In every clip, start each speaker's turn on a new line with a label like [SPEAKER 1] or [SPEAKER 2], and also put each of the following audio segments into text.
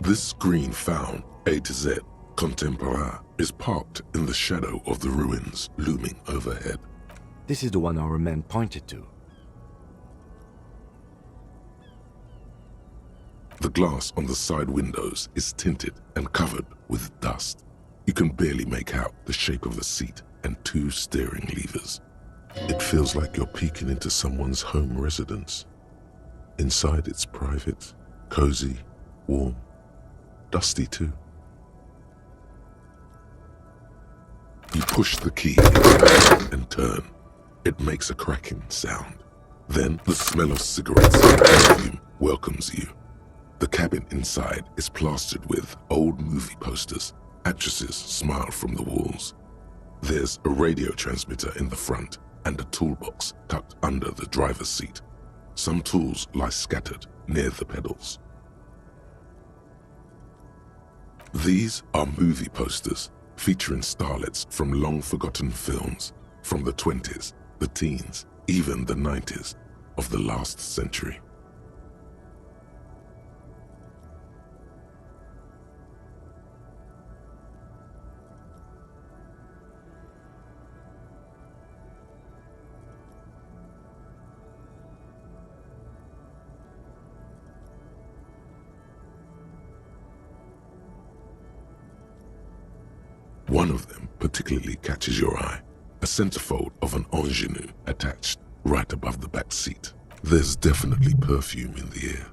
[SPEAKER 1] This screen found, A to Z, contemporain, is parked in the shadow of the ruins looming overhead.
[SPEAKER 2] This is the one our man pointed to.
[SPEAKER 1] The glass on the side windows is tinted and covered with dust. You can barely make out the shape of the seat and two steering levers. It feels like you're peeking into someone's home residence. Inside it's private, cozy, warm, dusty too. You push the key and turn. It makes a cracking sound. Then the smell of cigarettes and perfume welcomes you. The cabin inside is plastered with old movie posters. Actresses smile from the walls. There's a radio transmitter in the front and a toolbox tucked under the driver's seat. Some tools lie scattered near the pedals. These are movie posters featuring starlets from long-forgotten films from the 20s, the teens, even the 90s of the last century. One of them particularly catches your eye, a centerfold of an ingenue attached right above the back seat. There's definitely perfume in the air.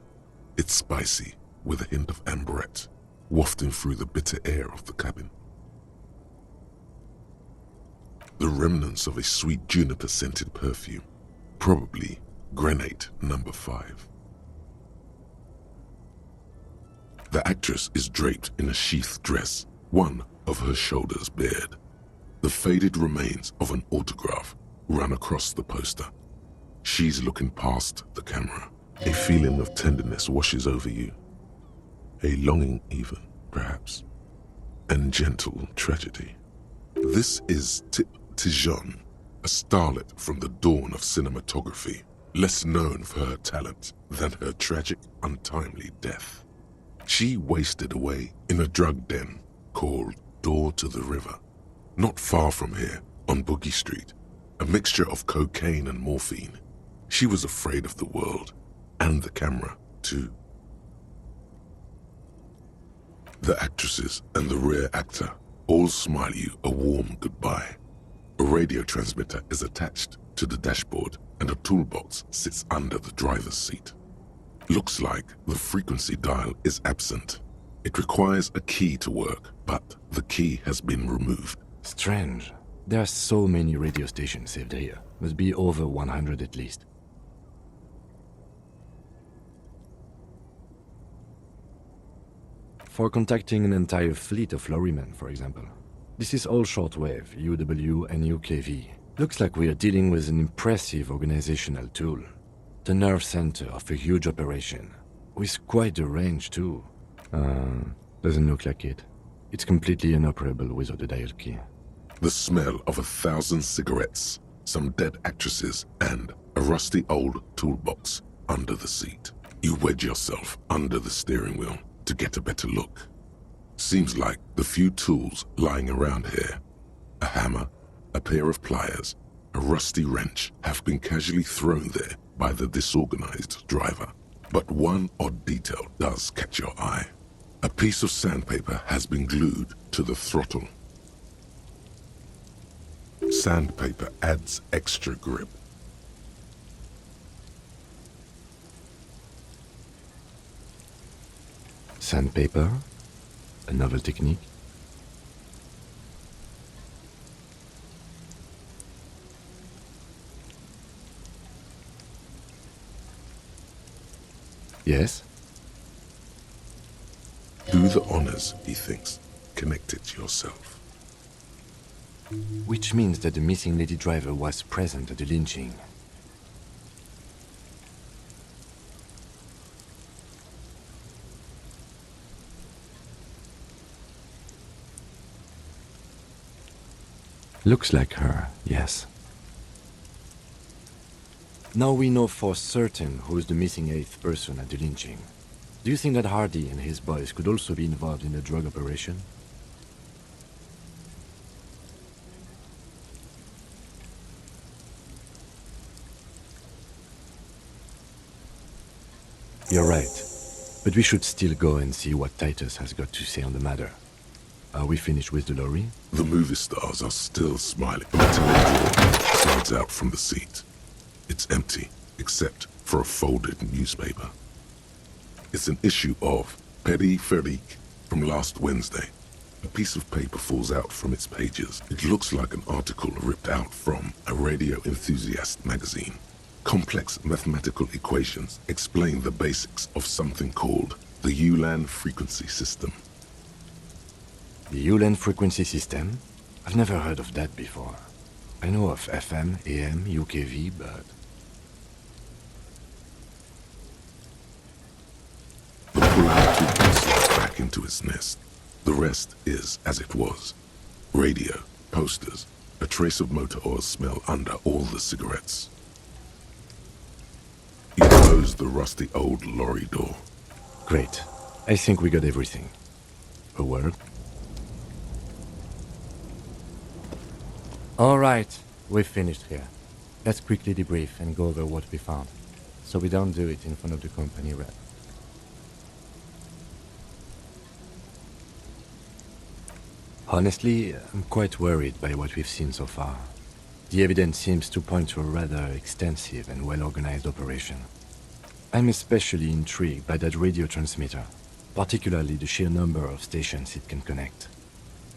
[SPEAKER 1] It's spicy, with a hint of amberette, wafting through the bitter air of the cabin. The remnants of a sweet juniper-scented perfume, probably Grenade No. 5. The actress is draped in a sheathed dress, one of her shoulders bared. The faded remains of an autograph run across the poster. She's looking past the camera. A feeling of tenderness washes over you. A longing even, perhaps. And gentle tragedy. This is Tip Tijon, a starlet from the dawn of cinematography, less known for her talent than her tragic, untimely death. She wasted away in a drug den called Door to the River, not far from here, on Boogie Street, a mixture of cocaine and morphine. She was afraid of the world, and the camera, too. The actresses and the rear actor all smile you a warm goodbye. A radio transmitter is attached to the dashboard, and a toolbox sits under the driver's seat. Looks like the frequency dial is absent. It requires a key to work, but the key has been removed.
[SPEAKER 2] Strange. There are so many radio stations saved here. Must be over 100 at least. For contacting an entire fleet of lorrymen, for example. This is all shortwave, UW and UKV. Looks like we are dealing with an impressive organizational tool. The nerve center of a huge operation. With quite a range too. Doesn't look like it. It's completely inoperable without a dial key.
[SPEAKER 1] The smell of 1,000 cigarettes, some dead actresses, and a rusty old toolbox under the seat. You wedge yourself under the steering wheel to get a better look. Seems like the few tools lying around here, a hammer, a pair of pliers, a rusty wrench, have been casually thrown there by the disorganized driver. But one odd detail does catch your eye. A piece of sandpaper has been glued to the throttle. Sandpaper adds extra grip.
[SPEAKER 2] Sandpaper? A novel technique? Yes?
[SPEAKER 1] Do the honors, he thinks. Connect it yourself.
[SPEAKER 2] Which means that the missing lady driver was present at the lynching. Looks like her, yes. Now we know for certain who is the missing 8th person at the lynching. Do you think that Hardy and his boys could also be involved in the drug operation? You're right. But we should still go and see what Titus has got to say on the matter. Are we finished with the lorry?
[SPEAKER 1] The movie stars are still smiling until a drawer slides out from the seat. It's empty, except for a folded newspaper. It's an issue of Périphérique from last Wednesday. A piece of paper falls out from its pages. It looks like an article ripped out from a radio enthusiast magazine. Complex mathematical equations explain the basics of something called the Ulan frequency system.
[SPEAKER 2] The Ulan frequency system? I've never heard of that before. I know of FM, AM, UKV, but...
[SPEAKER 1] The polarity slips back into its nest. The rest is as it was. Radio, posters, a trace of motor oil smell under all the cigarettes. He closed the rusty old lorry door.
[SPEAKER 2] Great. I think we got everything. A word? All right, we've finished here. Let's quickly debrief and go over what we found, so we don't do it in front of the company rep. Honestly, I'm quite worried by what we've seen so far. The evidence seems to point to a rather extensive and well-organized operation. I'm especially intrigued by that radio transmitter, particularly the sheer number of stations it can connect.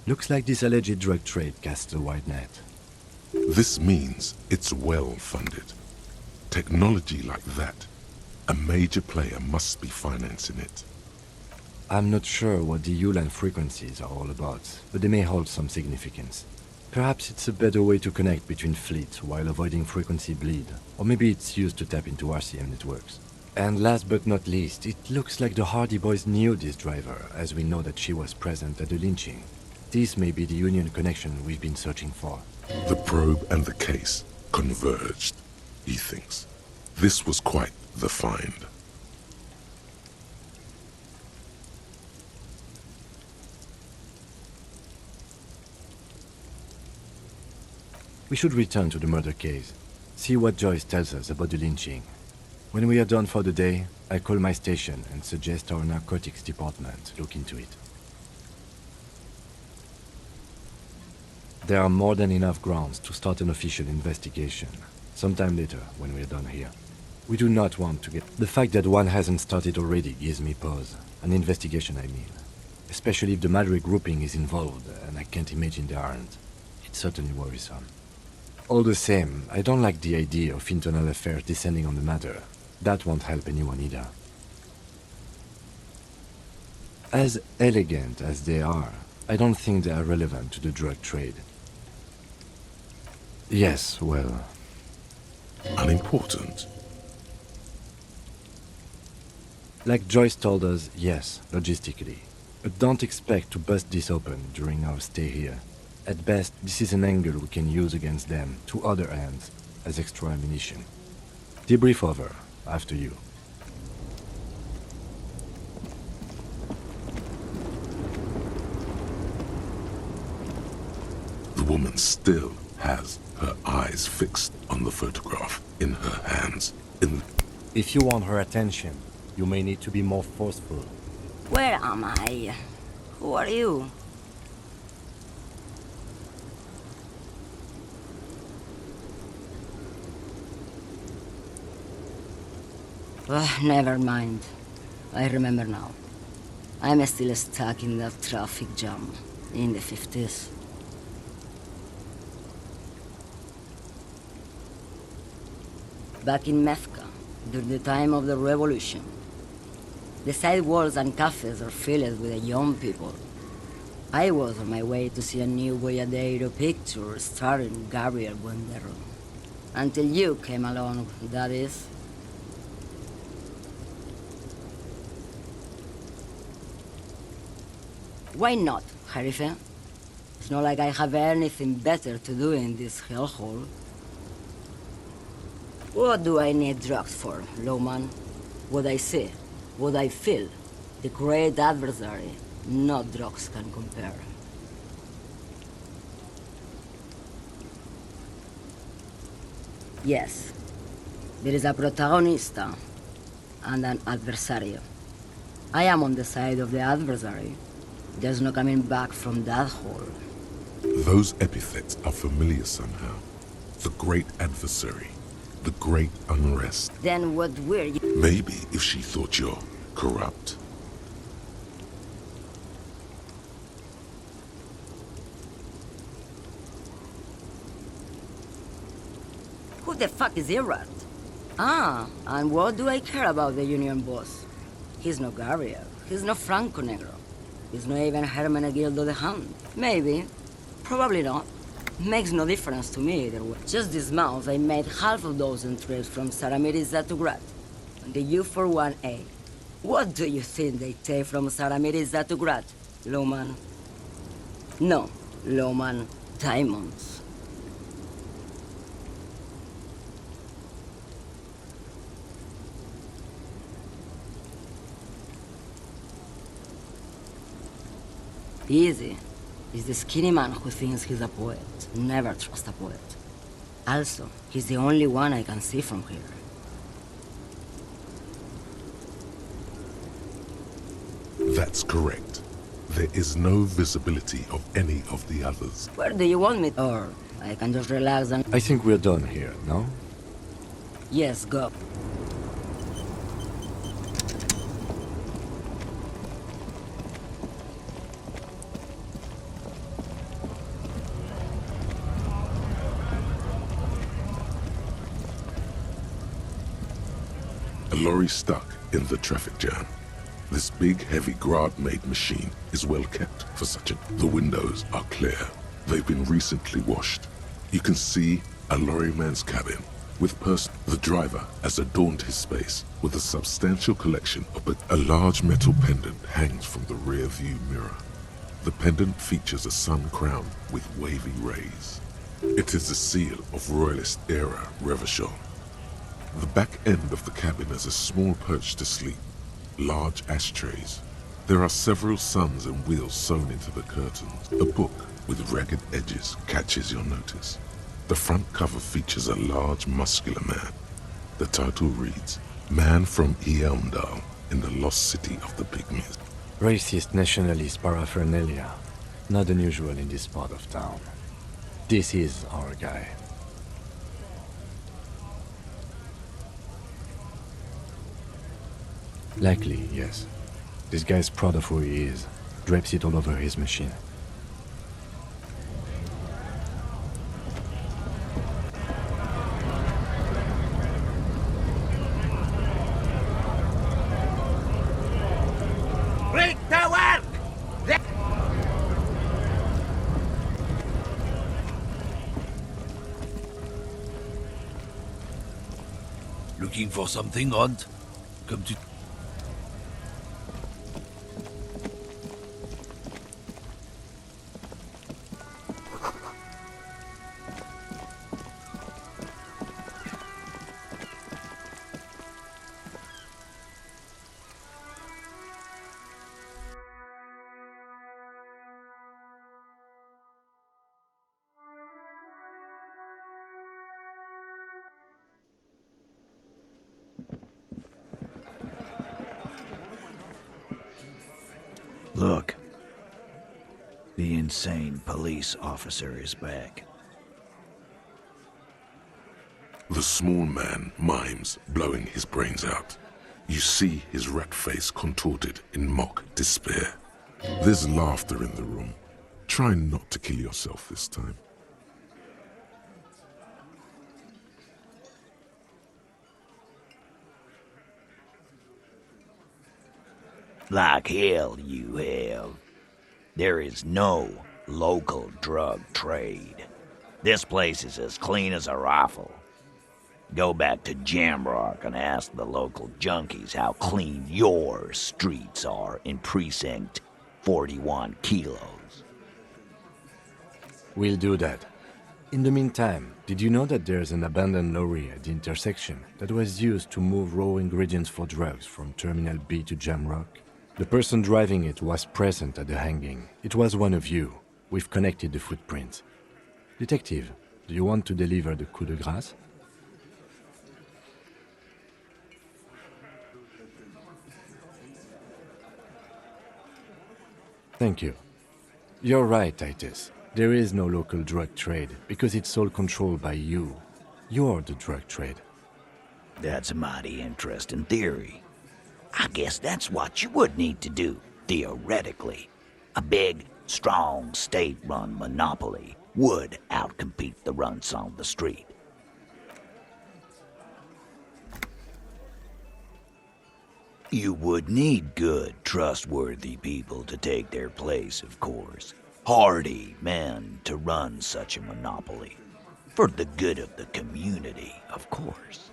[SPEAKER 2] Looks like this alleged drug trade casts a wide net.
[SPEAKER 1] This means it's well-funded. Technology like that, a major player must be financing it.
[SPEAKER 2] I'm not sure what the Ulan frequencies are all about, but they may hold some significance. Perhaps it's a better way to connect between fleets while avoiding frequency bleed, or maybe it's used to tap into RCM networks. And last but not least, it looks like the Hardy boys knew this driver, as we know that she was present at the lynching. This may be the Union connection we've been searching for.
[SPEAKER 1] The probe and the case converged, he thinks. This was quite the find.
[SPEAKER 2] We should return to the murder case, see what Joyce tells us about the lynching. When we are done for the day, I call my station and suggest our narcotics department look into it. There are more than enough grounds to start an official investigation, sometime later when we are done here. We do not want to get... The fact that one hasn't started already gives me pause. An investigation, I mean. Especially if the Madrid grouping is involved, and I can't imagine they aren't. It's certainly worrisome. All the same, I don't like the idea of internal affairs descending on the matter. That won't help anyone either. As elegant as they are, I don't think they are relevant to the drug trade. Yes, well...
[SPEAKER 1] Unimportant.
[SPEAKER 2] Like Joyce told us, yes, logistically. But don't expect to bust this open during our stay here. At best, this is an angle we can use against them, to other ends, as extra ammunition. Debrief over, after you.
[SPEAKER 1] The woman still has her eyes fixed on the photograph in her hands.
[SPEAKER 2] If you want her attention, you may need to be more forceful.
[SPEAKER 3] Where am I? Who are you? Never mind. I remember now. I'm still stuck in that traffic jam in the 50s. Back in Mecca, during the time of the revolution. The sidewalks and cafes are filled with young people. I was on my way to see a new Boyadero picture starring Gabriel Buendero. Until you came along, that is. Why not, Harife? It's not like I have anything better to do in this hellhole. What do I need drugs for, Lowman? What I see, what I feel, The great adversary. No drugs can compare. Yes, there is a protagonista and an adversario. I am on the side of the adversary. There's no coming back from that hole.
[SPEAKER 1] Those epithets are familiar somehow. The great adversary, the great unrest.
[SPEAKER 3] Then what were you?
[SPEAKER 1] Maybe if she thought you're corrupt.
[SPEAKER 3] Who the fuck is Irad? Ah, and what do I care about the union boss? He's no Gabriel. He's no Franco Negro. He's not even Hermenegildo the Hound. Maybe. Probably not. Makes no difference to me either way. Just this month, I made half a dozen trips from Saramiriza to Grad. On the U41A. What do you think they take from Saramiriza to Grad, Lowman? No, Lowman. Diamonds. Easy. He's the skinny man who thinks he's a poet. Never trust a poet. Also, he's the only one I can see from here.
[SPEAKER 1] That's correct. There is no visibility of any of the others.
[SPEAKER 3] Where do you want me? Or I can just relax and...
[SPEAKER 2] I think we're done here, no?
[SPEAKER 3] Yes, go.
[SPEAKER 1] A lorry stuck in the traffic jam. This big, heavy Grad-made machine is well kept for such a... The windows are clear. They've been recently washed. You can see a lorryman's cabin with the driver has adorned his space with a substantial collection of a large metal pendant hangs from the rear view mirror. The pendant features a sun crown with wavy rays. It is the seal of Royalist era Revachol. The back end of the cabin has a small perch to sleep, large ashtrays. There are several suns and wheels sewn into the curtains. A book with ragged edges catches your notice. The front cover features a large, muscular man. The title reads, Man from Eamdal in the Lost City of the Pygmies.
[SPEAKER 2] Racist nationalist paraphernalia. Not unusual in this part of town. This is our guy. Likely, yes. This guy's proud of who he is. Drapes it all over his machine.
[SPEAKER 4] Break the work! Looking for something, Hunt? Come to...
[SPEAKER 5] Look. The insane police officer is back.
[SPEAKER 1] The small man mimes, blowing his brains out. You see his rat face contorted in mock despair. There's laughter in the room. Try not to kill yourself this time.
[SPEAKER 5] Like hell you have. There is no local drug trade. This place is as clean as a rifle. Go back to Jamrock and ask the local junkies how clean your streets are in Precinct 41 Kilos.
[SPEAKER 2] We'll do that. In the meantime, did you know that there's an abandoned lorry at the intersection that was used to move raw ingredients for drugs from Terminal B to Jamrock? The person driving it was present at the hanging. It was one of you. We've connected the footprints. Detective, do you want to deliver the coup de grâce? Thank you. You're right, Titus. There is no local drug trade because it's all controlled by you. You're the drug trade.
[SPEAKER 5] That's a mighty interesting theory. I guess that's what you would need to do, theoretically. A big, strong, state-run monopoly would outcompete the runts on the street. You would need good, trustworthy people to take their place, of course. Hardy men to run such a monopoly. For the good of the community, of course.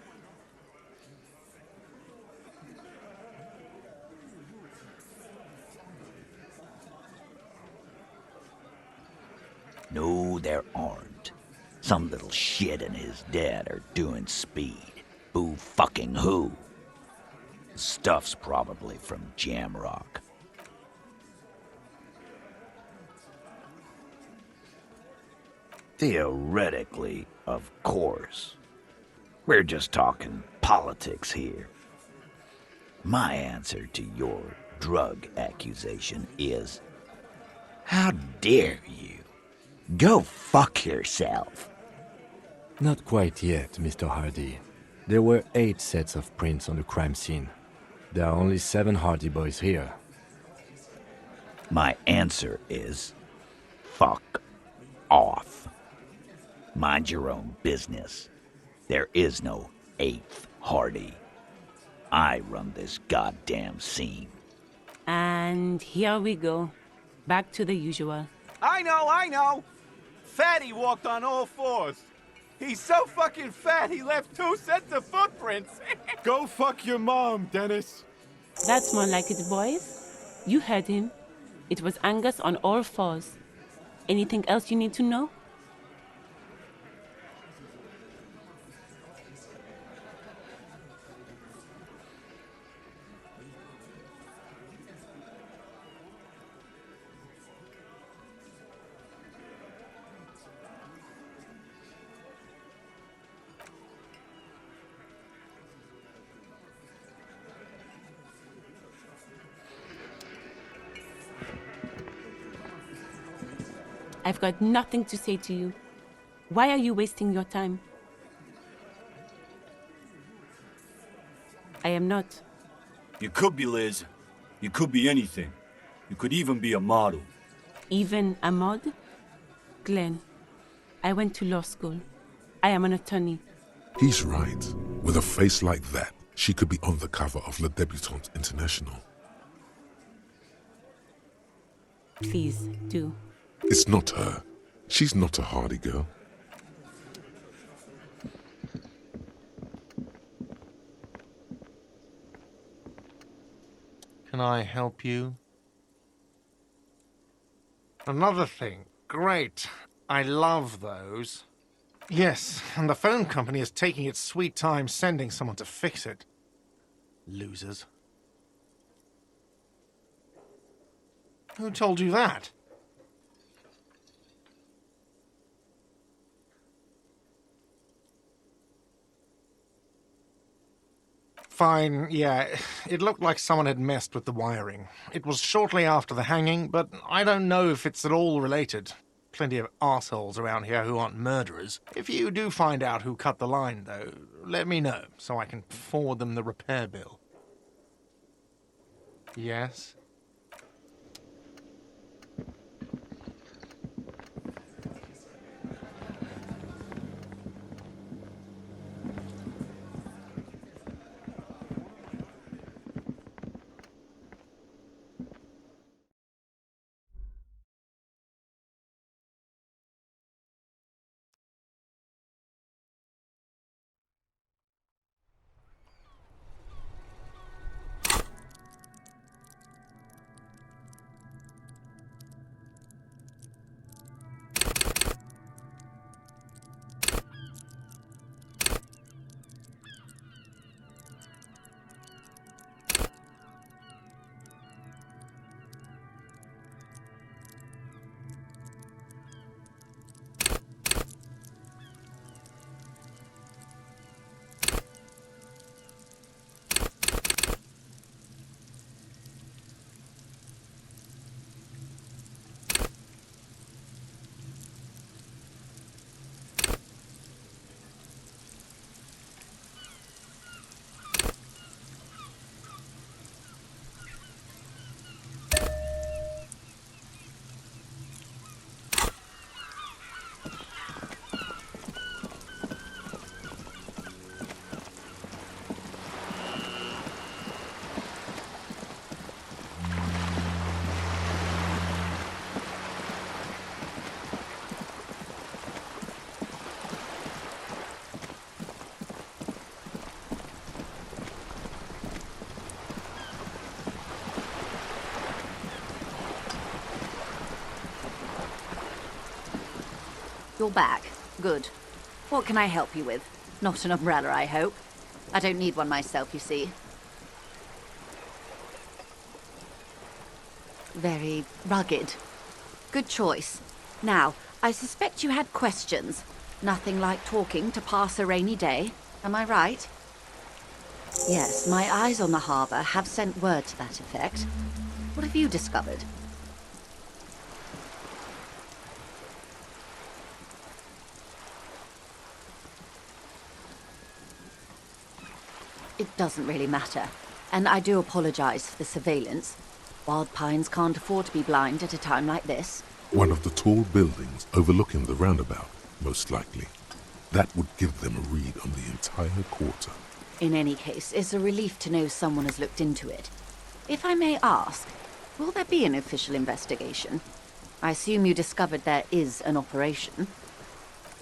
[SPEAKER 5] No, there aren't. Some little shit and his dad are doing speed. Who fucking who? Stuff's probably from Jamrock. Theoretically, of course. We're just talking politics here. My answer to your drug accusation is, how dare you? Go fuck yourself.
[SPEAKER 2] Not quite yet, Mr. Hardy. There were 8 sets of prints on the crime scene. There are only 7 Hardy boys here.
[SPEAKER 5] My answer is, fuck off. Mind your own business. There is no 8th Hardy. I run this goddamn scene.
[SPEAKER 6] And here we go. Back to the usual.
[SPEAKER 7] I know! Fatty walked on all 4s. He's so fucking fat he left 2 sets of footprints.
[SPEAKER 8] Go fuck your mom, Dennis.
[SPEAKER 6] That's more like it, boys. You heard him. It was Angus on all 4s. Anything else you need to know? I've got nothing to say to you. Why are you wasting your time? I am not.
[SPEAKER 8] You could be Liz. You could be anything. You could even be a model.
[SPEAKER 6] Even a mod? Glenn, I went to law school. I am an attorney.
[SPEAKER 1] He's right. With a face like that, she could be on the cover of Le Debutante International.
[SPEAKER 6] Please, do.
[SPEAKER 1] It's not her. She's not a Hardy girl.
[SPEAKER 9] Can I help you? Another thing. Great. I love those. Yes, and the phone company is taking its sweet time sending someone to fix it. Losers. Who told you that? Fine, yeah. It looked like someone had messed with the wiring. It was shortly after the hanging, but I don't know if it's at all related. Plenty of assholes around here who aren't murderers. If you do find out who cut the line, though, let me know, so I can forward them the repair bill. Yes?
[SPEAKER 10] You're back. Good. What can I help you with? Not an umbrella, I hope. I don't need one myself, you see. Very rugged. Good choice. Now, I suspect you had questions. Nothing like talking to pass a rainy day. Am I right? Yes, my eyes on the harbour have sent word to that effect. What have you discovered? It doesn't really matter. And I do apologize for the surveillance. Wild Pines can't afford to be blind at a time like this.
[SPEAKER 1] One of the tall buildings overlooking the roundabout, most likely. That would give them a read on the entire quarter.
[SPEAKER 10] In any case, it's a relief to know someone has looked into it. If I may ask, will there be an official investigation? I assume you discovered there is an operation.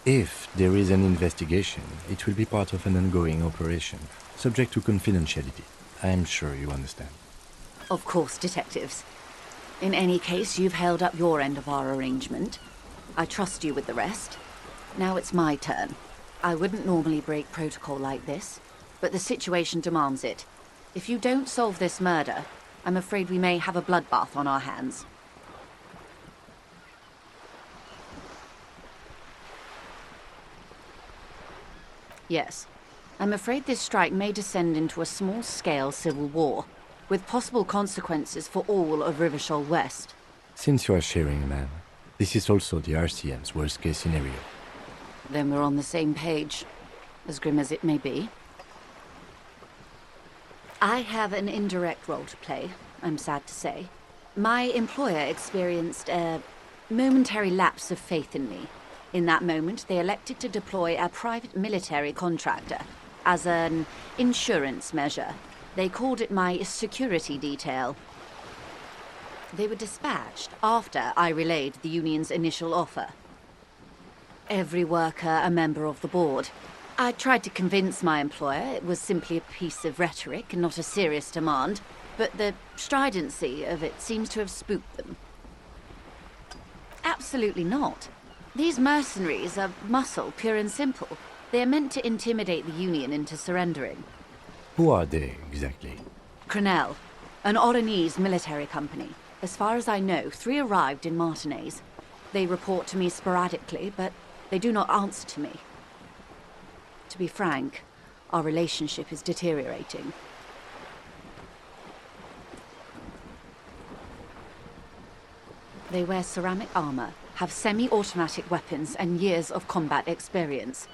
[SPEAKER 2] If there is an investigation, it will be part of an ongoing operation, subject to confidentiality. I'm sure you understand.
[SPEAKER 10] Of course, detectives. In any case, you've held up your end of our arrangement. I trust you with the rest. Now it's my turn. I wouldn't normally break protocol like this, but the situation demands it. If you don't solve this murder, I'm afraid we may have a bloodbath on our hands. Yes. I'm afraid this strike may descend into a small-scale civil war, with possible consequences for all of Rivershoal West.
[SPEAKER 2] Since you are sharing a man, this is also the RCM's worst-case scenario.
[SPEAKER 10] Then we're on the same page, as grim as it may be. I have an indirect role to play, I'm sad to say. My employer experienced a momentary lapse of faith in me. In that moment, they elected to deploy a private military contractor as an insurance measure. They called it my security detail. They were dispatched after I relayed the union's initial offer. Every worker a member of the board. I tried to convince my employer it was simply a piece of rhetoric and not a serious demand, but the stridency of it seems to have spooked them. Absolutely not. These mercenaries are muscle, pure and simple. They are meant to intimidate the Union into surrendering.
[SPEAKER 2] Who are they, exactly?
[SPEAKER 10] Crenell, an Oranese military company. As far as I know, 3 arrived in Martinez. They report to me sporadically, but they do not answer to me. To be frank, our relationship is deteriorating. They wear ceramic armor, have semi-automatic weapons, and years of combat experience.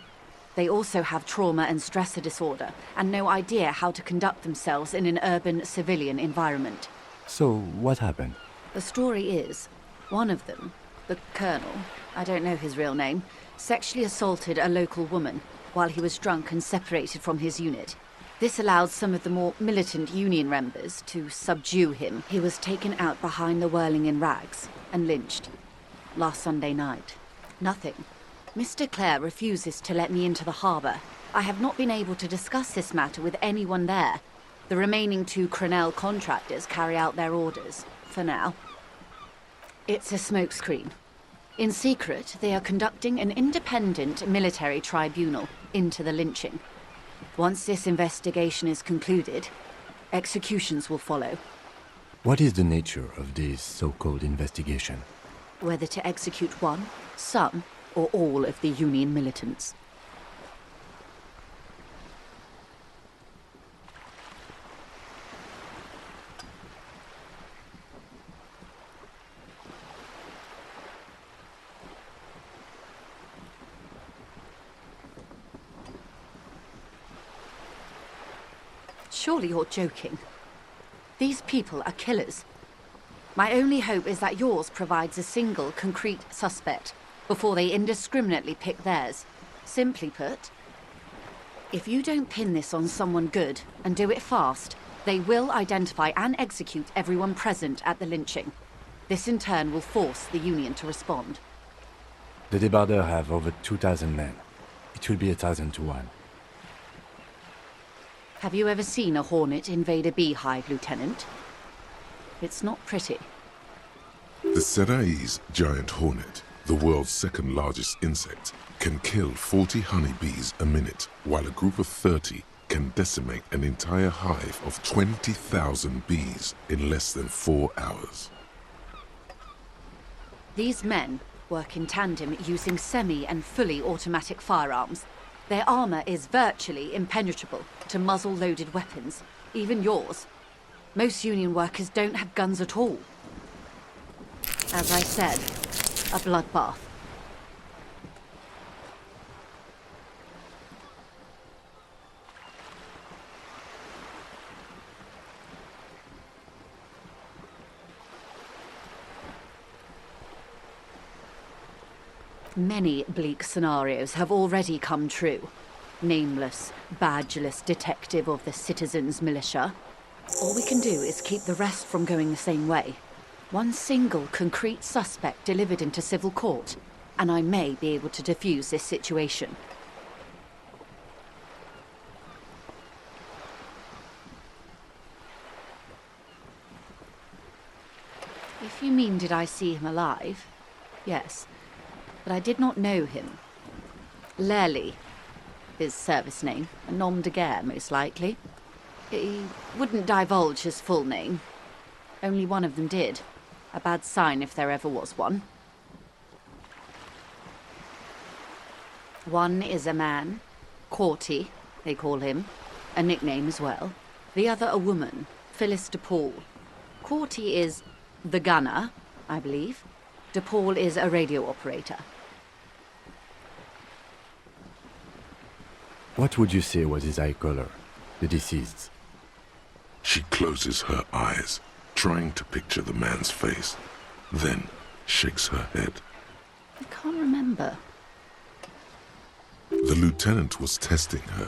[SPEAKER 10] They also have trauma and stressor disorder, and no idea how to conduct themselves in an urban civilian environment.
[SPEAKER 2] So, what happened?
[SPEAKER 10] The story is, one of them, the Colonel, I don't know his real name, sexually assaulted a local woman while he was drunk and separated from his unit. This allowed some of the more militant Union members to subdue him. He was taken out behind the whirling in rags and lynched last Sunday night. Nothing. Mr. Clare refuses to let me into the harbour. I have not been able to discuss this matter with anyone there. The remaining 2 Crenell contractors carry out their orders, for now. It's a smokescreen. In secret, they are conducting an independent military tribunal into the lynching. Once this investigation is concluded, executions will follow.
[SPEAKER 2] What is the nature of this so-called investigation?
[SPEAKER 10] Whether to execute one, some, or all of the Union militants. Surely you're joking. These people are killers. My only hope is that yours provides a single, concrete suspect before they indiscriminately pick theirs. Simply put, if you don't pin this on someone good and do it fast, they will identify and execute everyone present at the lynching. This in turn will force the Union to respond.
[SPEAKER 2] The débardeurs have over 2,000 men. It will be 1,000 to 1.
[SPEAKER 10] Have you ever seen a Hornet invade a beehive, Lieutenant? It's not pretty.
[SPEAKER 1] The Serai's giant hornet, the the world's second largest insect, can kill 40 honeybees a minute, while a group of 30 can decimate an entire hive of 20,000 bees in less than 4 hours.
[SPEAKER 10] These men work in tandem using semi and fully automatic firearms. Their armor is virtually impenetrable to muzzle-loaded weapons, even yours. Most Union workers don't have guns at all. As I said, a bloodbath. Many bleak scenarios have already come true. Nameless, badgeless detective of the citizens' militia. All we can do is keep the rest from going the same way. One single concrete suspect delivered into civil court, and I may be able to defuse this situation. If you mean did I see him alive? Yes. But I did not know him. Lely, his service name, a nom de guerre, most likely. He wouldn't divulge his full name. Only one of them did. A bad sign if there ever was one. One is a man, Corty, they call him, a nickname as well. The other a woman, Phyllis DePaul. Corty is the gunner, I believe. DePaul is a radio operator.
[SPEAKER 2] What would you say was his eye color, the deceased's?
[SPEAKER 1] She closes her eyes, trying to picture the man's face, then shakes her head.
[SPEAKER 10] I can't remember.
[SPEAKER 1] The lieutenant was testing her,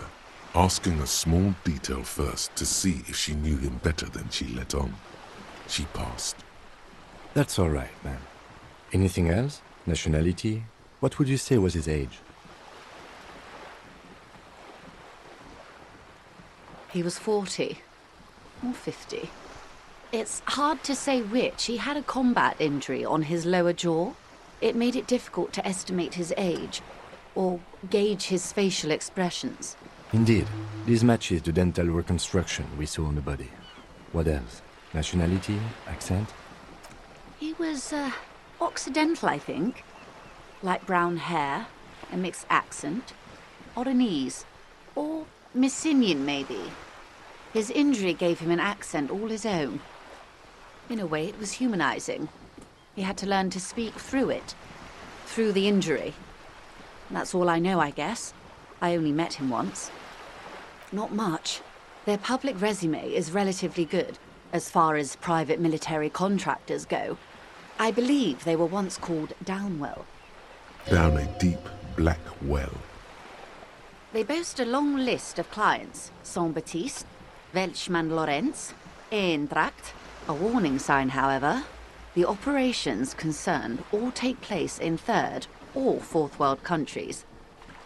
[SPEAKER 1] asking a small detail first to see if she knew him better than she let on. She passed.
[SPEAKER 2] That's all right, ma'am. Anything else? Nationality? What would you say was his age?
[SPEAKER 10] He was 40. Or 50. It's hard to say which. He had a combat injury on his lower jaw. It made it difficult to estimate his age, or gauge his facial expressions.
[SPEAKER 2] Indeed. This matches the dental reconstruction we saw on the body. What else? Nationality? Accent?
[SPEAKER 10] He was, Occidental, I think. Light brown hair, a mixed accent, Oranese, or Messinian, maybe. His injury gave him an accent all his own. In a way, it was humanizing. He had to learn to speak through it, through the injury. That's all I know, I guess. I only met him once. Not much. Their public resume is relatively good, as far as private military contractors go. I believe they were once called Downwell.
[SPEAKER 1] Down a deep, black well.
[SPEAKER 10] They boast a long list of clients. Saint-Baptiste, Welchman-Lorenz, Eintracht. A warning sign, however. The operations concerned all take place in third or fourth world countries.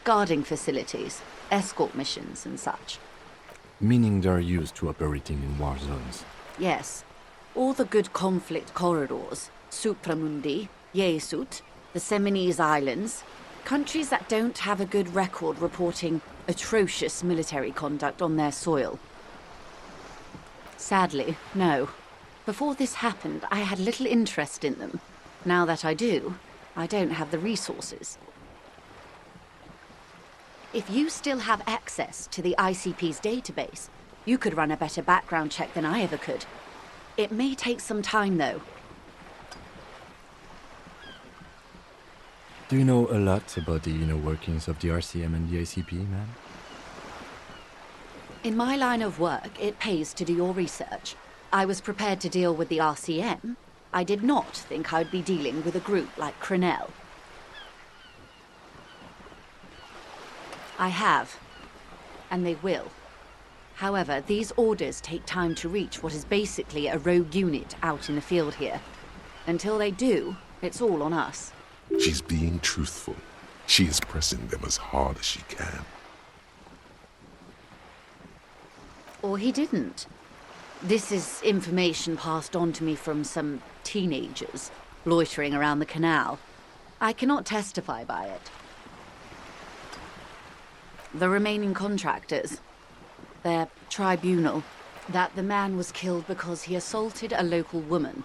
[SPEAKER 10] Guarding facilities, escort missions and such.
[SPEAKER 2] Meaning they're used to operating in war zones.
[SPEAKER 10] Yes. All the good conflict corridors. Supramundi, Yesut, the Seminese Islands. Countries that don't have a good record reporting atrocious military conduct on their soil. Sadly, no. Before this happened, I had little interest in them. Now that I do, I don't have the resources. If you still have access to the ICP's database, you could run a better background check than I ever could. It may take some time, though.
[SPEAKER 2] Do you know a lot about the inner workings of the RCM and the ICP, ma'am?
[SPEAKER 10] In my line of work, it pays to do your research. I was prepared to deal with the RCM. I did not think I'd be dealing with a group like Crenell. I have. And they will. However, these orders take time to reach what is basically a rogue unit out in the field here. Until they do, it's all on us.
[SPEAKER 1] She's being truthful. She is pressing them as hard as she can.
[SPEAKER 10] Or he didn't. This is information passed on to me from some teenagers loitering around the canal. I cannot testify by it. The remaining contractors, their tribunal, that the man was killed because he assaulted a local woman.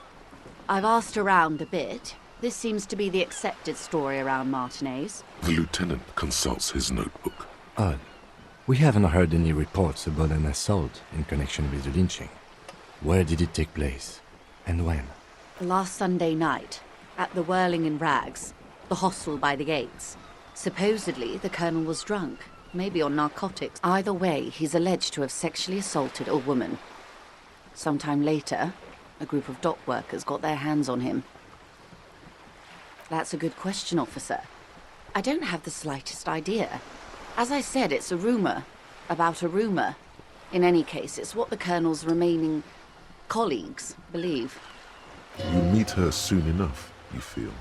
[SPEAKER 10] I've asked around a bit. This seems to be the accepted story around Martinez.
[SPEAKER 1] The lieutenant consults his notebook.
[SPEAKER 2] Odd. We haven't heard any reports about an assault in connection with the lynching. Where did it take place? And when?
[SPEAKER 10] Last Sunday night, at the Whirling in Rags, the hostel by the gates. Supposedly, the colonel was drunk, maybe on narcotics. Either way, he's alleged to have sexually assaulted a woman. Sometime later, a group of dock workers got their hands on him. That's a good question, officer. I don't have the slightest idea. As I said, it's a rumor about a rumor. In any case, it's what the colonel's remaining colleagues believe.
[SPEAKER 1] You meet her soon enough, you feel?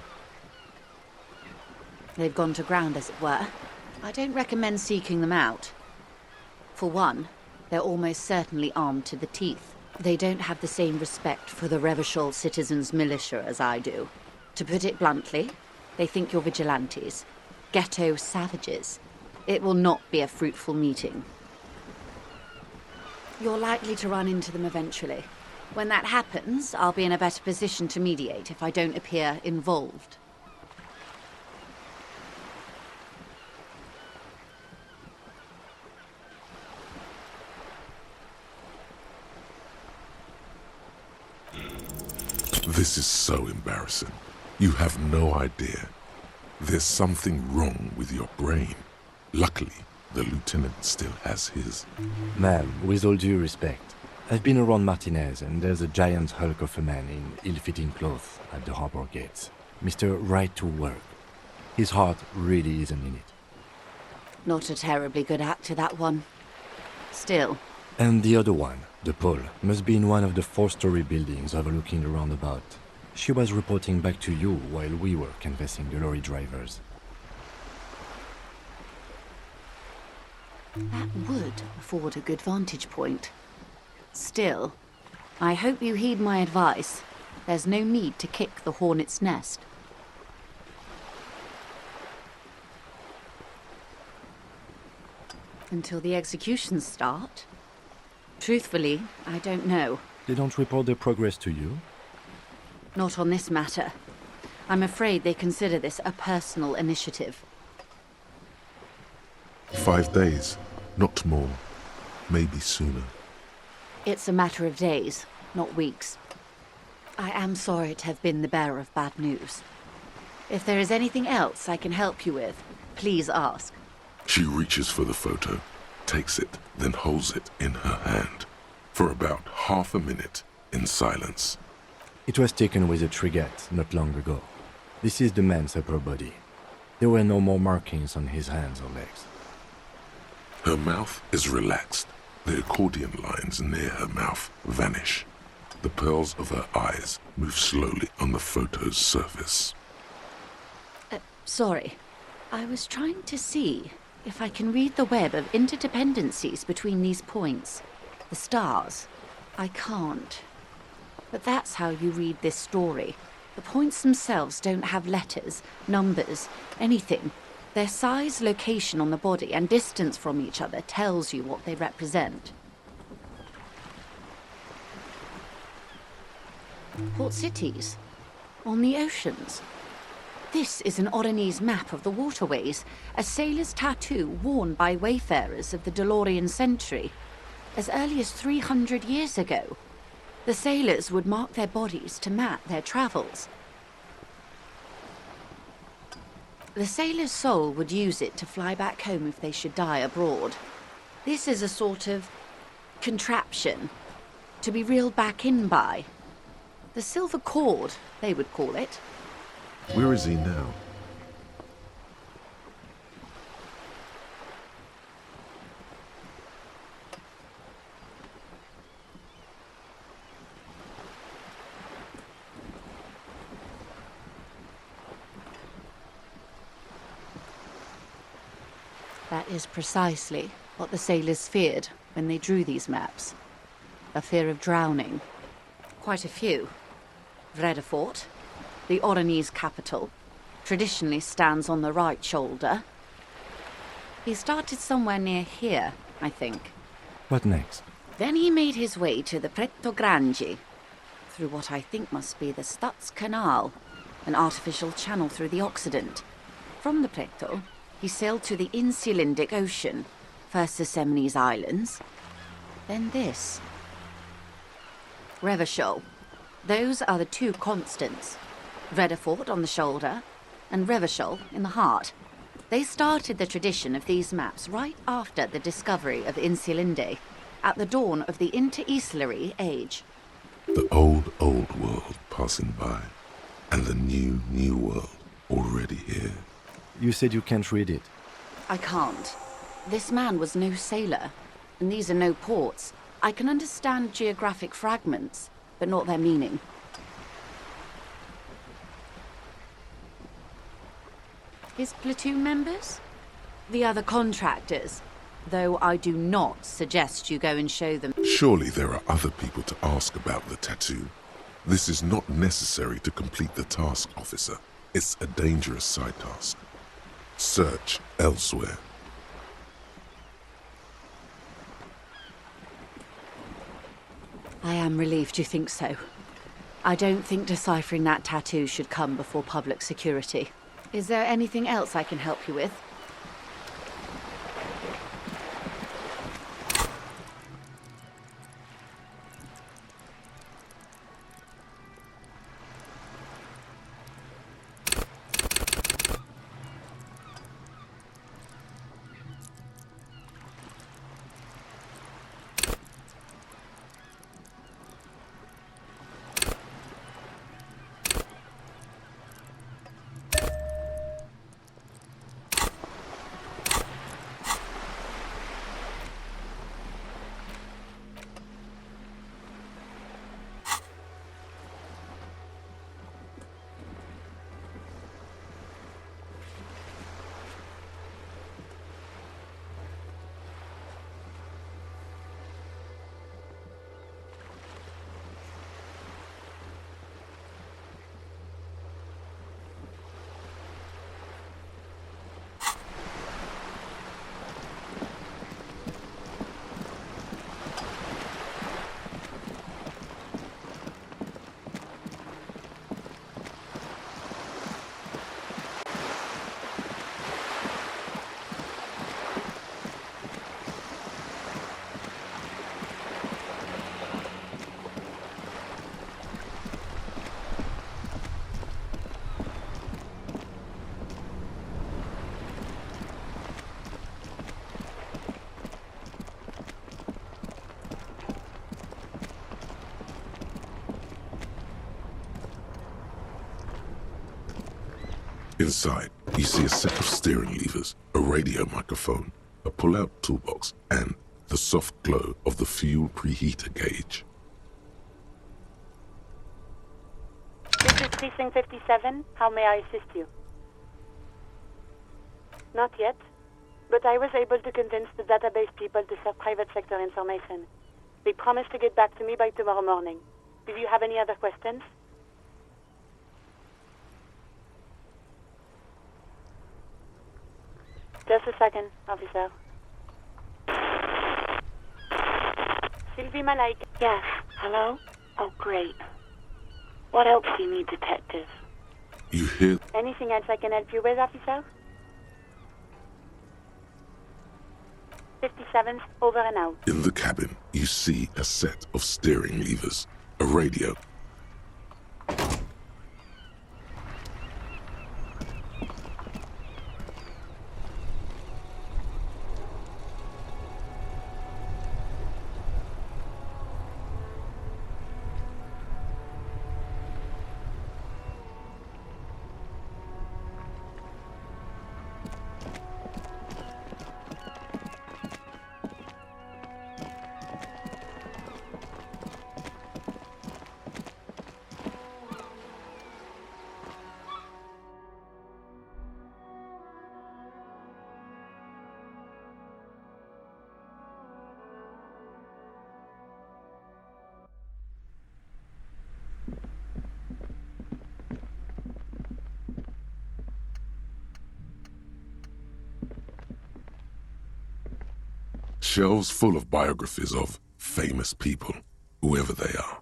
[SPEAKER 10] They've gone to ground, as it were. I don't recommend seeking them out. For one, they're almost certainly armed to the teeth. They don't have the same respect for the Revachol citizens' militia as I do. To put it bluntly, they think you're vigilantes. Ghetto savages. It will not be a fruitful meeting. You're likely to run into them eventually. When that happens, I'll be in a better position to mediate if I don't appear involved.
[SPEAKER 1] This is so embarrassing. You have no idea. There's something wrong with your brain. Luckily, the lieutenant still has his.
[SPEAKER 2] Ma'am, with all due respect, I've been around Martinez, and there's a giant hulk of a man in ill-fitting clothes at the harbor gates. Mr. Right to Work. His heart really isn't in it.
[SPEAKER 10] Not a terribly good actor, that one. Still.
[SPEAKER 2] And the other one, the Pole, must be in one of the 4-story buildings overlooking the roundabout. She was reporting back to you while we were canvassing the lorry drivers.
[SPEAKER 10] That would afford a good vantage point. Still, I hope you heed my advice. There's no need to kick the hornet's nest. Until the executions start? Truthfully, I don't know.
[SPEAKER 2] They don't report their progress to you?
[SPEAKER 10] Not on this matter. I'm afraid they consider this a personal initiative.
[SPEAKER 1] 5 days, not more. Maybe sooner.
[SPEAKER 10] It's a matter of days, not weeks. I am sorry to have been the bearer of bad news. If there is anything else I can help you with, please ask.
[SPEAKER 1] She reaches for the photo, takes it, then holds it in her hand. For about half a minute, in silence.
[SPEAKER 2] It was taken with a Trigat not long ago. This is the man's upper body. There were no more markings on his hands or legs.
[SPEAKER 1] Her mouth is relaxed. The accordion lines near her mouth vanish. The pearls of her eyes move slowly on the photo's surface.
[SPEAKER 10] Sorry. I was trying to see if I can read the web of interdependencies between these points. The stars. I can't. But that's how you read this story. The points themselves don't have letters, numbers, anything. Their size, location on the body, and distance from each other tells you what they represent. Port cities. On the oceans. This is an Oronese map of the waterways, a sailor's tattoo worn by wayfarers of the DeLorean century. As early as 300 years ago, the sailors would mark their bodies to map their travels. The sailor's soul would use it to fly back home if they should die abroad. This is a sort of contraption to be reeled back in by. The silver cord, they would call it.
[SPEAKER 1] Where is he now?
[SPEAKER 10] That is precisely what the sailors feared when they drew these maps. A fear of drowning. Quite a few. Vredefort, the Oronese capital, traditionally stands on the right shoulder. He started somewhere near here, I think.
[SPEAKER 2] What next?
[SPEAKER 10] Then he made his way to the Pretto Grande, through what I think must be the Stutz Canal, an artificial channel through the Occident. From the Pretto, he sailed to the Insulindic Ocean, first the Semines Islands, then this. Revachol. Those are the two constants. Vredefort on the shoulder, and Revachol in the heart. They started the tradition of these maps right after the discovery of Insulinde, at the dawn of the Interinsulary Age.
[SPEAKER 1] The old world passing by, and the new world already here.
[SPEAKER 2] You said you can't read it.
[SPEAKER 10] I can't. This man was no sailor, and these are no ports. I can understand geographic fragments, but not their meaning. His platoon members? The other contractors, though I do not suggest you go and show them.
[SPEAKER 1] Surely there are other people to ask about the tattoo. This is not necessary to complete the task, officer. It's a dangerous side task. Search elsewhere.
[SPEAKER 10] I am relieved you think so. I don't think deciphering that tattoo should come before public security. Is there anything else I can help you with?
[SPEAKER 1] Inside, you see a set of steering levers, a radio microphone, a pull-out toolbox, and the soft glow of the fuel preheater gauge.
[SPEAKER 11] This is Precinct 57. How may I assist you? Not yet, but I was able to convince the database people to share private sector information. They promised to get back to me by tomorrow morning. Do you have any other questions? Just a second, officer. Sylvie Malaika. Yes, hello? Oh, great. What else do you need, detective?
[SPEAKER 1] You hear?
[SPEAKER 11] Anything else I can help you with, officer? 57's over and out.
[SPEAKER 1] In the cabin, you see a set of steering levers, a radio. Shelves full of biographies of famous people, whoever they are.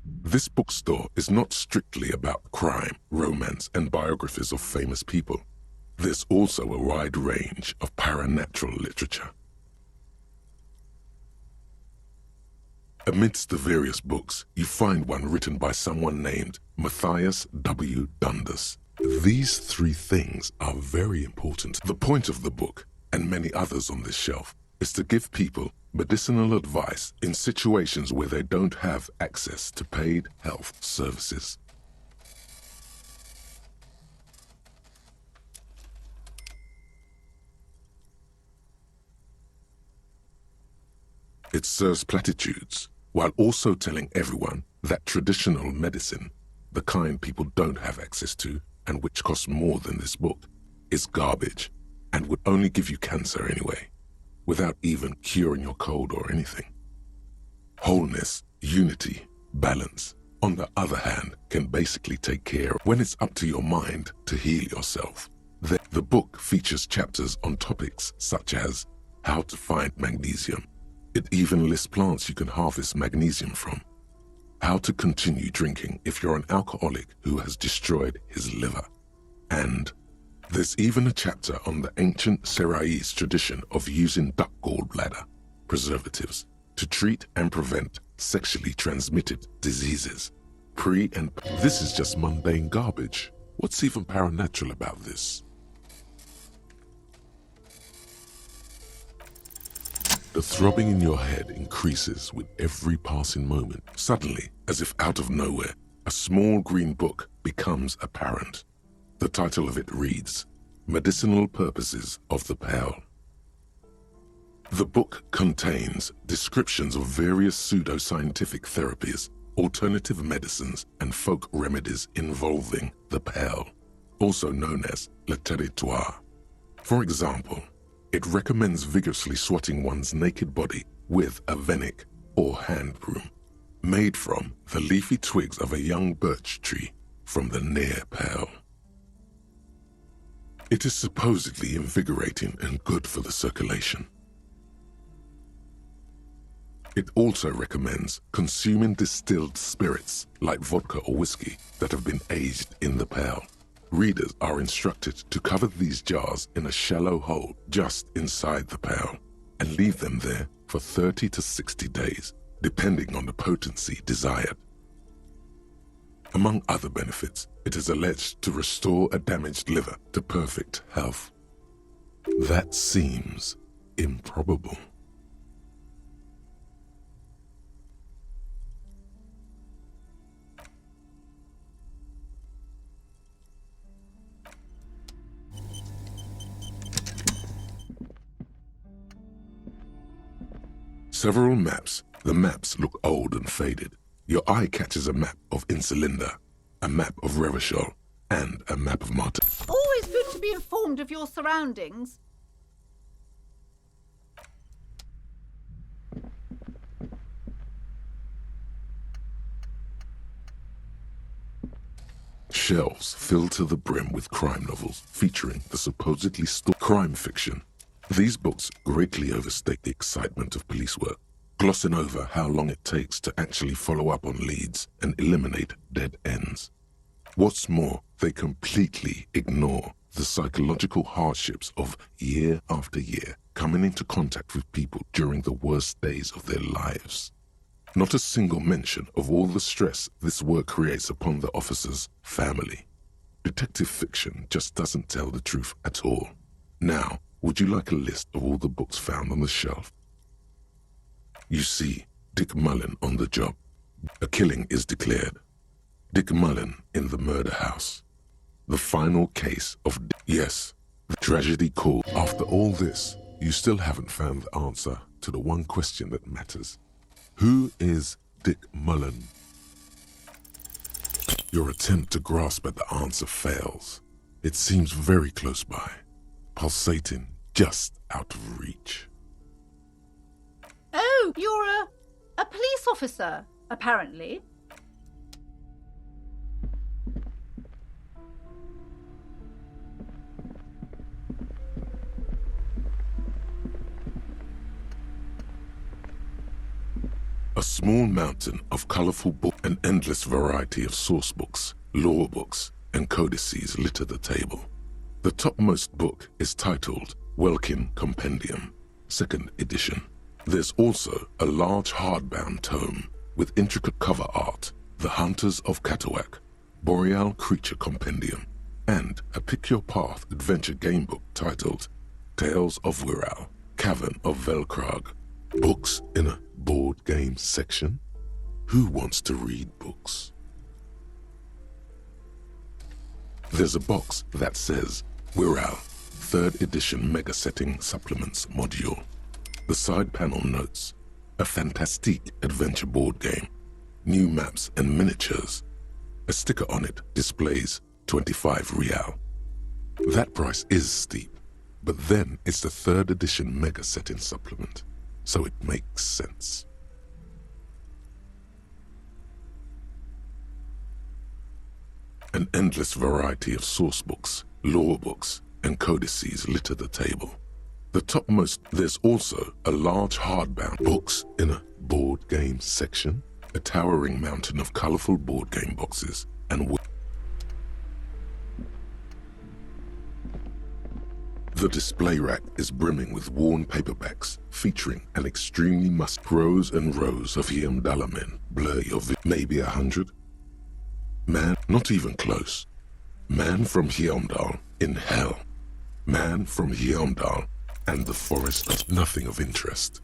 [SPEAKER 1] This bookstore is not strictly about crime, romance, and biographies of famous people. There's also a wide range of paranatural literature. Amidst the various books, you find one written by someone named Matthias W. Dundas. These three things are very important. The point of the book, and many others on this shelf, is to give people medicinal advice in situations where they don't have access to paid health services. It serves platitudes, while also telling everyone that traditional medicine, the kind people don't have access to and which costs more than this book, is garbage and would only give you cancer anyway, without even curing your cold or anything. Wholeness, unity, balance, on the other hand, can basically take care of when it's up to your mind to heal yourself. The book features chapters on topics such as how to find magnesium. It even lists plants you can harvest magnesium from. How to continue drinking if you're an alcoholic who has destroyed his liver. And there's even a chapter on the ancient Seraïs tradition of using duck gallbladder preservatives to treat and prevent sexually transmitted diseases. This is just mundane garbage. What's even paranatural about this? The throbbing in your head increases with every passing moment. Suddenly, as if out of nowhere, a small green book becomes apparent. The title of it reads, Medicinal Purposes of the Pearl. The book contains descriptions of various pseudoscientific therapies, alternative medicines, and folk remedies involving the pearl, also known as le territoire. For example, it recommends vigorously swatting one's naked body with a venik or hand broom, made from the leafy twigs of a young birch tree from the near pearl. It is supposedly invigorating and good for the circulation. It also recommends consuming distilled spirits like vodka or whiskey that have been aged in the pearl. Readers are instructed to cover these jars in a shallow hole just inside the pearl and leave them there for 30 to 60 days, depending on the potency desired. Among other benefits, it is alleged to restore a damaged liver to perfect health. That seems improbable. Several maps. The maps look old and faded. Your eye catches a map of Insulinda, a map of Revachol, and a map of Martin.
[SPEAKER 12] Always good to be informed of your surroundings.
[SPEAKER 1] Shelves filled to the brim with crime novels featuring the supposedly crime fiction. These books greatly overstate the excitement of police work, glossing over how long it takes to actually follow up on leads and eliminate dead ends. What's more, they completely ignore the psychological hardships of year after year coming into contact with people during the worst days of their lives. Not a single mention of all the stress this work creates upon the officer's family. Detective fiction just doesn't tell the truth at all. Now, would you like a list of all the books found on the shelf? You see Dick Mullen on the job. A killing is declared. Dick Mullen in the murder house. The final case of yes, the tragedy called. After all this, you still haven't found the answer to the one question that matters. Who is Dick Mullen? Your attempt to grasp at the answer fails. It seems very close by, pulsating just out of reach.
[SPEAKER 12] Oh, you're a police officer, apparently.
[SPEAKER 1] A small mountain of colorful books, an endless variety of source books, lore books, and codices litter the table. The topmost book is titled Welkin Compendium, 2nd edition. There's also a large hardbound tome with intricate cover art, The Hunters of Katawak, Boreal Creature Compendium, and a Pick Your Path adventure game book titled Tales of Wirral, Cavern of Velkrag. Books in a board game section? Who wants to read books? There's a box that says Wirral, 3rd edition Mega Setting Supplements Module. The side panel notes, a fantastique adventure board game, new maps and miniatures. A sticker on it displays 25 real. That price is steep, but then it's the 3rd edition Mega Setting Supplement, so it makes sense. An endless variety of source books, lore books, and codices litter the table. The topmost, there's also a large hardbound books in a board game section, a towering mountain of colorful board game boxes, and the display rack is brimming with worn paperbacks featuring an extremely rows and rows of Heimdall men. Blur your maybe 100? Man, not even close. Man from Heimdall in hell. Man from Heimdall and the forest, nothing of interest.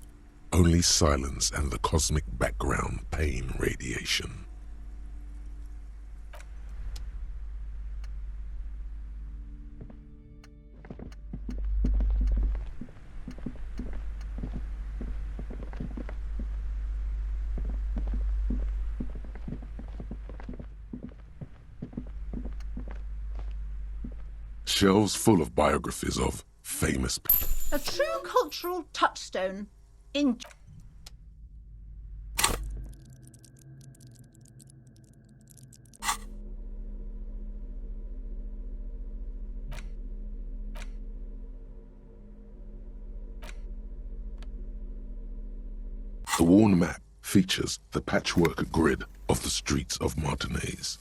[SPEAKER 1] Only silence and the cosmic background pain radiation. Shelves full of biographies of famous people.
[SPEAKER 12] A true cultural touchstone in...
[SPEAKER 1] The worn map features the patchwork grid of the streets of Martinez.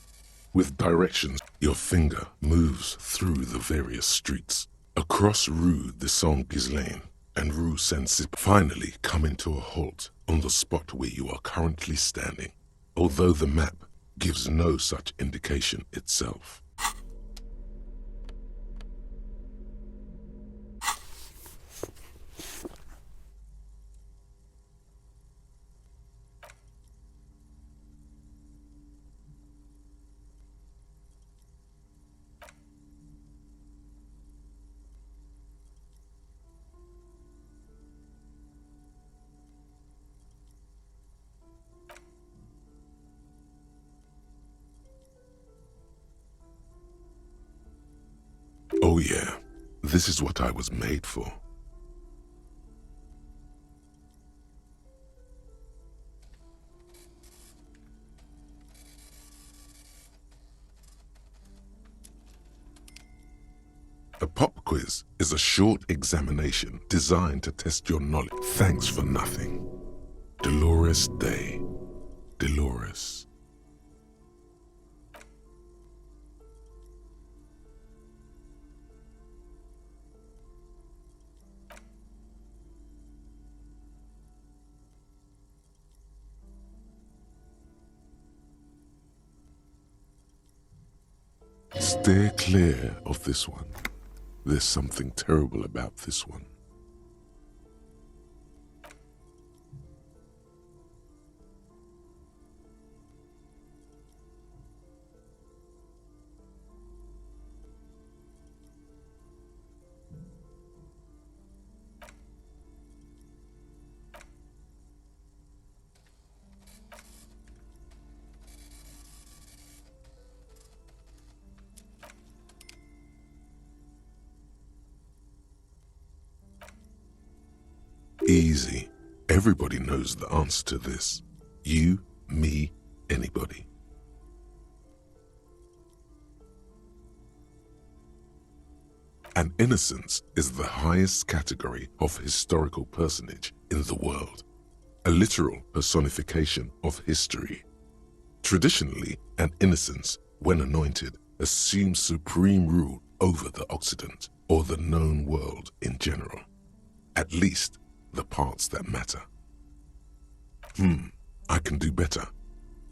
[SPEAKER 1] With directions, your finger moves through the various streets. Across Rue de Saint-Ghislain and Rue Saint-Cyp finally come into a halt on the spot where you are currently standing, although the map gives no such indication itself. Oh yeah, this is what I was made for. A pop quiz is a short examination designed to test your knowledge. Thanks for nothing. Dolores Day. Dolores. Steer clear of this one. There's something terrible about this one. Easy. Everybody knows the answer to this. You, me, anybody. And innocence is the highest category of historical personage in the world. a literal personification of history. Traditionally, an innocence, when anointed, assumes supreme rule over the Occident or the known world in general. At least, the parts that matter. I can do better.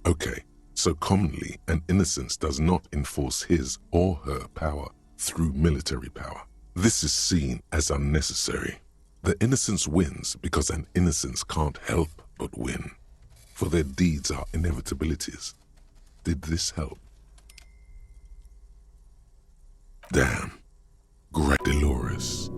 [SPEAKER 1] Okay, so commonly, an innocence does not enforce his or her power through military power. This is seen as unnecessary. The innocence wins because an innocence can't help but win, for their deeds are inevitabilities. Did this help? Damn. Great Dolores.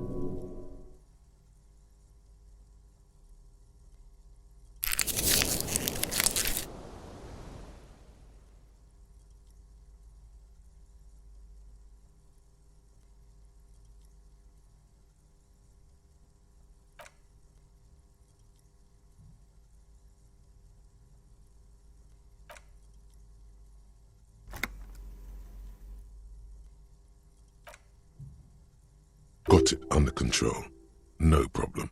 [SPEAKER 1] Got it under control. No problem.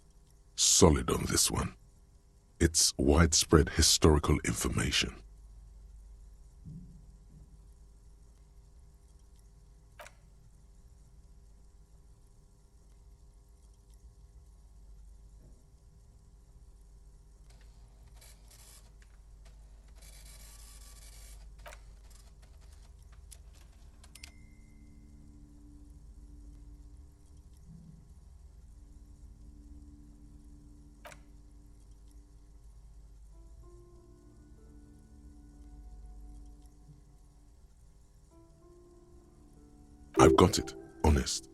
[SPEAKER 1] Solid on this one. It's widespread historical information. I've got it, honest.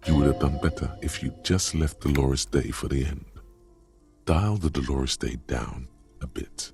[SPEAKER 1] You would have done better if you just left Dolores Day for the end. Dial the Dolores Day down a bit.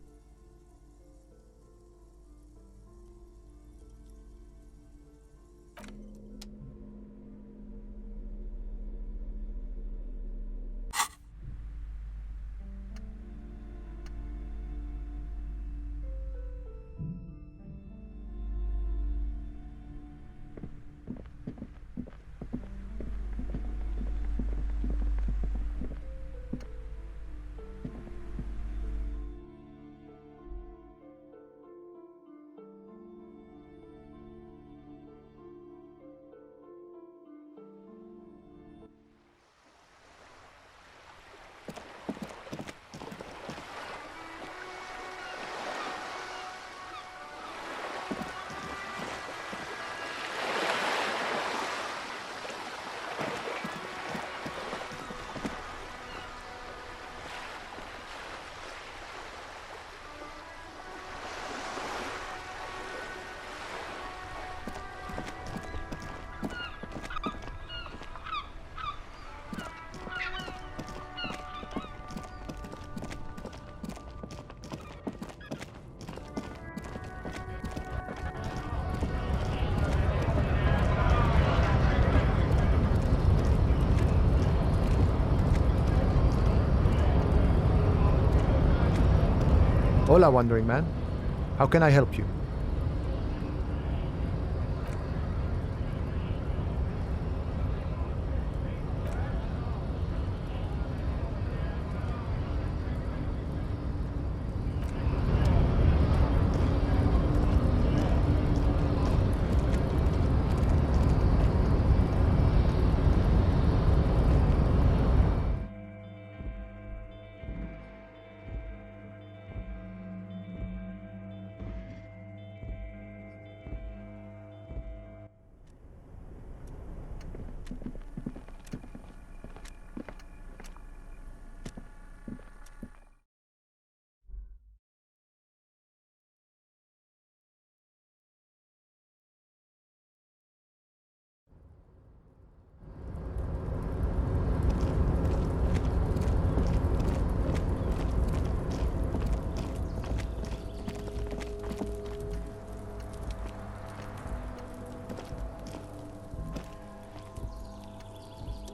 [SPEAKER 13] Hola, Wandering Man. How can I help you?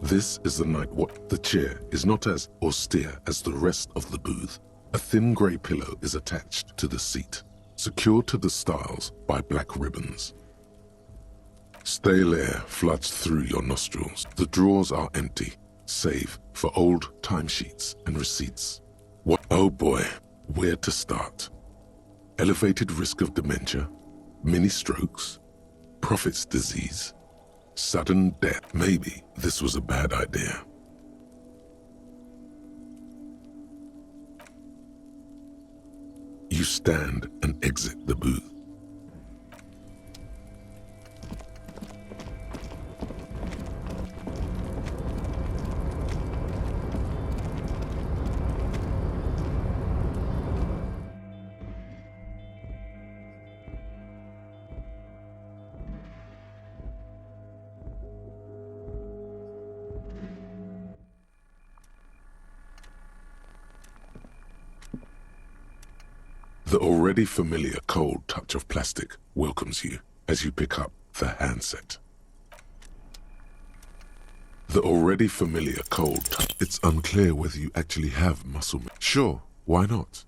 [SPEAKER 1] This is the night what the chair is not as austere as the rest of the booth. A thin grey pillow is attached to the seat, secured to the stiles by black ribbons. Stale air floods through your nostrils. The drawers are empty, save for old timesheets and receipts. What? Oh boy, where to start? Elevated risk of dementia, mini strokes, prophet's disease, sudden death. Maybe this was a bad idea. You stand and exit the booth. The already familiar cold touch of plastic welcomes you as you pick up the handset. The already familiar cold touch. It's unclear whether you actually have muscle. Sure, why not?